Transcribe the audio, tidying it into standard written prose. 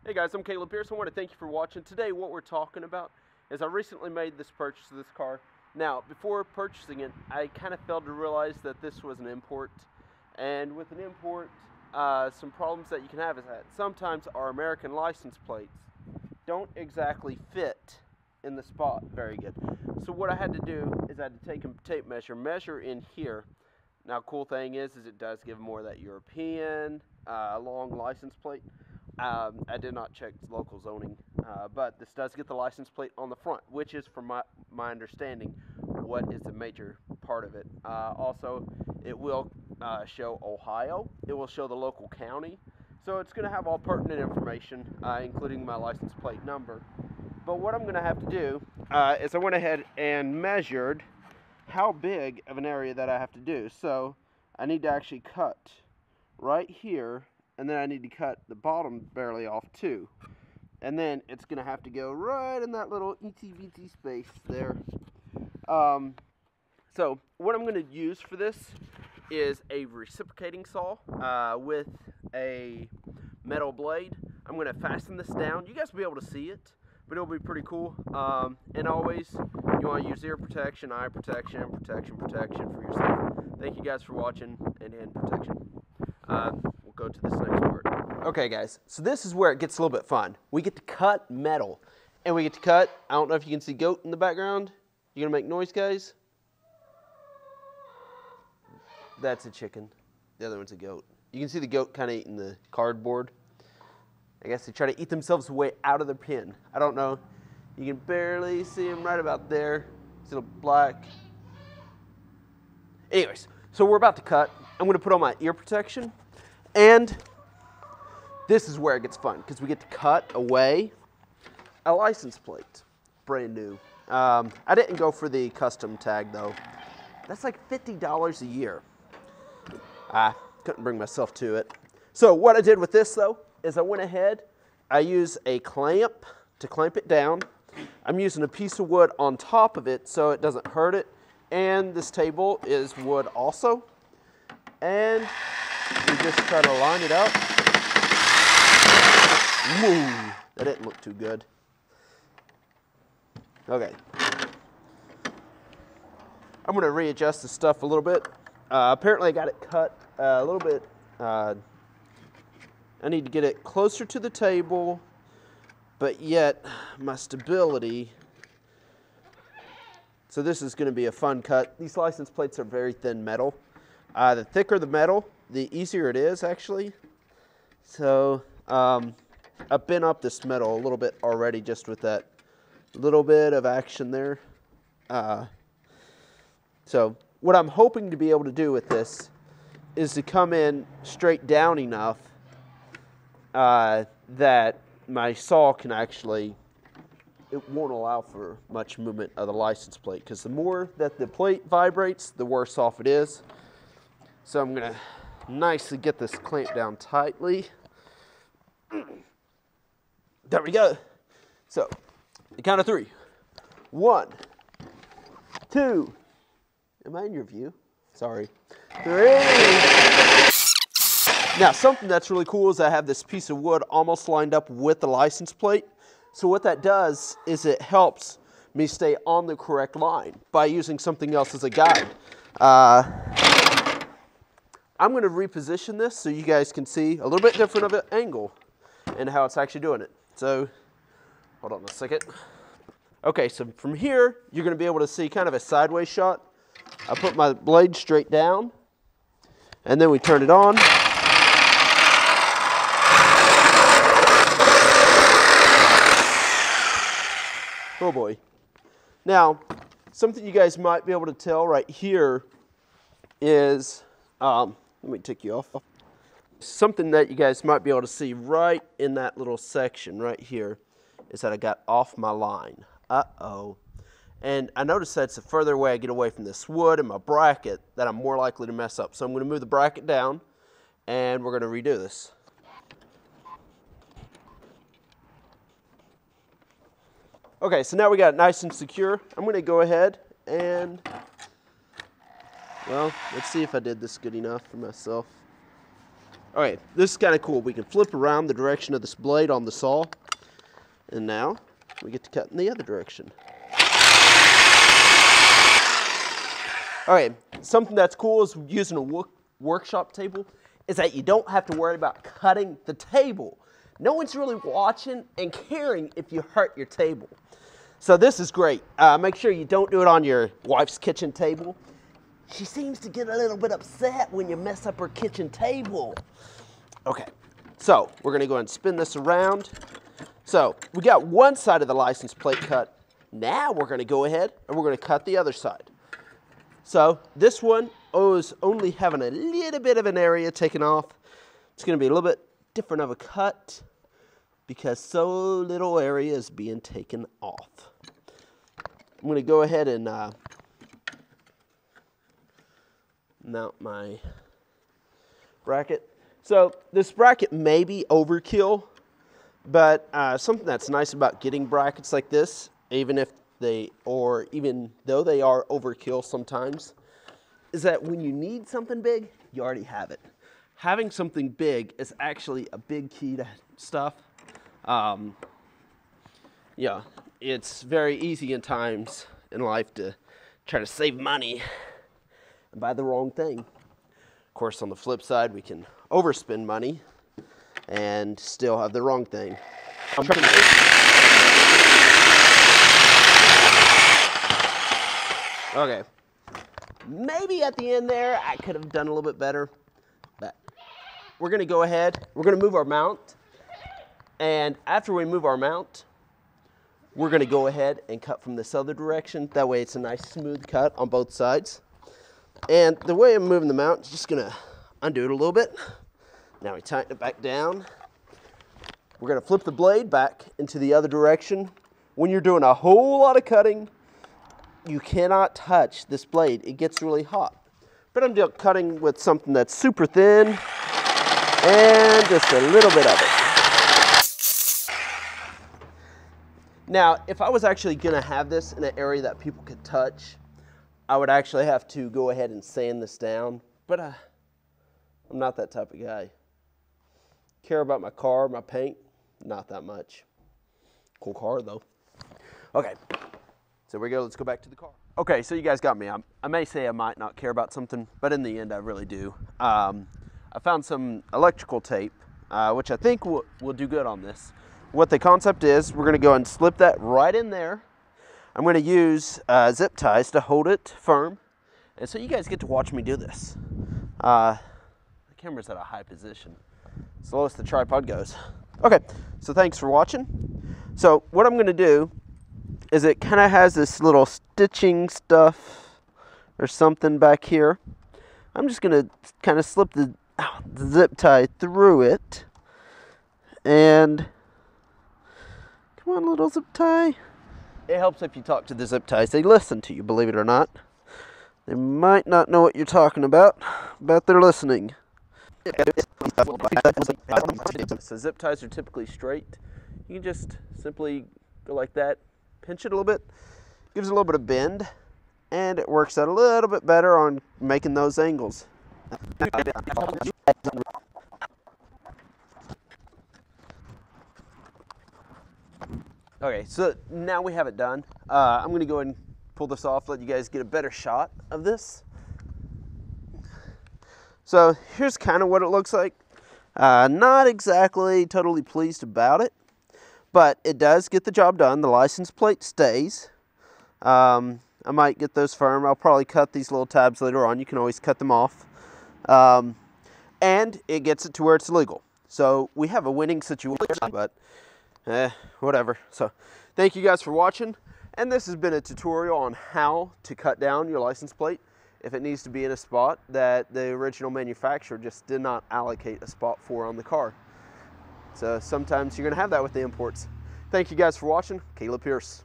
Hey guys, I'm Caleb Pierce. I want to thank you for watching. Today what we're talking about is I recently made this purchase of this car. Now, before purchasing it, I kind of failed to realize that this was an import. And with an import, some problems that you can have is that sometimes our American license plates don't exactly fit in the spot very good. So what I had to do is I had to take a tape measure in here. Now, cool thing is it does give more of that European long license plate. I did not check local zoning, but this does get the license plate on the front, which is, from my understanding, what is a major part of it. Also, it will show Ohio. It will show the local county. So it's going to have all pertinent information, including my license plate number. But what I'm going to have to do is I went ahead and measured how big of an area that I have to do. So I need to actually cut right here, and then I need to cut the bottom barely off too. And then it's going to have to go right in that little itty-bitty space there. So what I'm going to use for this is a reciprocating saw with a metal blade. I'm going to fasten this down. You guys will be able to see it, but it'll be pretty cool. And always, you want to use ear protection, eye protection, protection for yourself. Thank you guys for watching, and hand protection. We'll go to this next part. Okay guys, so this is where it gets a little bit fun. We get to cut metal, and we get to cut, I don't know if you can see goat in the background. You gonna make noise, guys? That's a chicken. The other one's a goat. You can see the goat kind of eating the cardboard. I guess they try to eat themselves way out of the pen. I don't know. You can barely see them right about there. It's a little black. Anyways, so we're about to cut. I'm going to put on my ear protection. And this is where it gets fun, because we get to cut away a license plate. Brand new. I didn't go for the custom tag, though. That's like $50 a year. I couldn't bring myself to it. So what I did with this, though, is I went ahead, I used a clamp to clamp it down. I'm using a piece of wood on top of it so it doesn't hurt it. And this table is wood also. And we just try to line it up. Woo, that didn't look too good. Okay. I'm going to readjust the stuff a little bit. Apparently I got it cut a little bit. I need to get it closer to the table, but yet my stability. So this is going to be a fun cut. These license plates are very thin metal. The thicker the metal, the easier it is, actually. So I've bent up this metal a little bit already just with that little bit of action there. So what I'm hoping to be able to do with this is to come in straight down enough that my saw can actually, it won't allow for much movement of the license plate, because the more that the plate vibrates, the worse off it is. So I'm going to nicely get this clamped down tightly. There we go. So, the count of 3. 1, 2, am I in your view? Sorry. 3. Now, something that's really cool is I have this piece of wood almost lined up with the license plate. So what that does is it helps me stay on the correct line by using something else as a guide. I'm going to reposition this so you guys can see a little bit different of an angle and how it's actually doing it. So, hold on a second. Okay, so from here, you're going to be able to see kind of a sideways shot. I put my blade straight down, and then we turn it on. Oh boy. Now, something you guys might be able to tell right here is, let me take you off. Something that you guys might be able to see right in that little section right here is that I got off my line. Uh-oh. And I noticed that it's the further away I get away from this wood and my bracket that I'm more likely to mess up. So I'm going to move the bracket down, and we're going to redo this. Okay, so now we got it nice and secure. I'm going to go ahead and, well, let's see if I did this good enough for myself. Okay, this is kind of cool. We can flip around the direction of this blade on the saw, and now we get to cut in the other direction. Okay, something that's cool is using a workshop table is that you don't have to worry about cutting the table. No one's really watching and caring if you hurt your table. So this is great. Make sure you don't do it on your wife's kitchen table. She seems to get a little bit upset when you mess up her kitchen table. Okay, so we're gonna go ahead and spin this around. So we got one side of the license plate cut. Now we're gonna go ahead and we're gonna cut the other side. So this one is only having a little bit of an area taken off. It's gonna be a little bit different of a cut because so little area is being taken off. I'm gonna go ahead and mount my bracket. So this bracket may be overkill, but something that's nice about getting brackets like this, even though they are overkill sometimes, is that when you need something big, you already have it. Having something big is actually a big key to stuff. Yeah, it's very easy in times in life to try to save money and buy the wrong thing. Of course, on the flip side, we can overspend money and still have the wrong thing. Okay, maybe at the end there, I could have done a little bit better, but we're gonna go ahead, we're gonna move our mount, and after we move our mount, we're gonna go ahead and cut from this other direction. That way it's a nice smooth cut on both sides. And the way I'm moving the mount is just gonna undo it a little bit. Now we tighten it back down. We're gonna flip the blade back into the other direction. When you're doing a whole lot of cutting, you cannot touch this blade. It gets really hot. But I'm just cutting with something that's super thin and just a little bit of it. Now, if I was actually gonna have this in an area that people could touch, I would actually have to go ahead and sand this down, but I'm not that type of guy. Care about my car, my paint, not that much. Cool car though. Okay, so here we go, let's go back to the car. Okay, so you guys got me. I may say I might not care about something, but in the end I really do. I found some electrical tape, which I think will do good on this. What the concept is, we're gonna go and slip that right in there. I'm going to use zip ties to hold it firm, and so you guys get to watch me do this. The camera's at a high position. It's the lowest the tripod goes. Okay, so thanks for watching. So what I'm going to do is it kind of has this little stitching stuff or something back here. I'm just going to kind of slip the zip tie through it, and come on, little zip tie. It helps if you talk to the zip ties. They listen to you, believe it or not. They might not know what you're talking about, but they're listening. So zip ties are typically straight. You can just simply go like that, pinch it a little bit, gives it a little bit of bend, and it works out a little bit better on making those angles. Okay, so now we have it done. I'm going to go ahead and pull this off, let you guys get a better shot of this. So here's kind of what it looks like. Not exactly totally pleased about it, but it does get the job done. The license plate stays. I might get those firm. I'll probably cut these little tabs later on. You can always cut them off. And it gets it to where it's legal. So we have a winning situation, but whatever. So thank you guys for watching, and this has been a tutorial on how to cut down your license plate if it needs to be in a spot that the original manufacturer just did not allocate a spot for on the car. So sometimes you're going to have that with the imports. Thank you guys for watching. Caleb Pierce.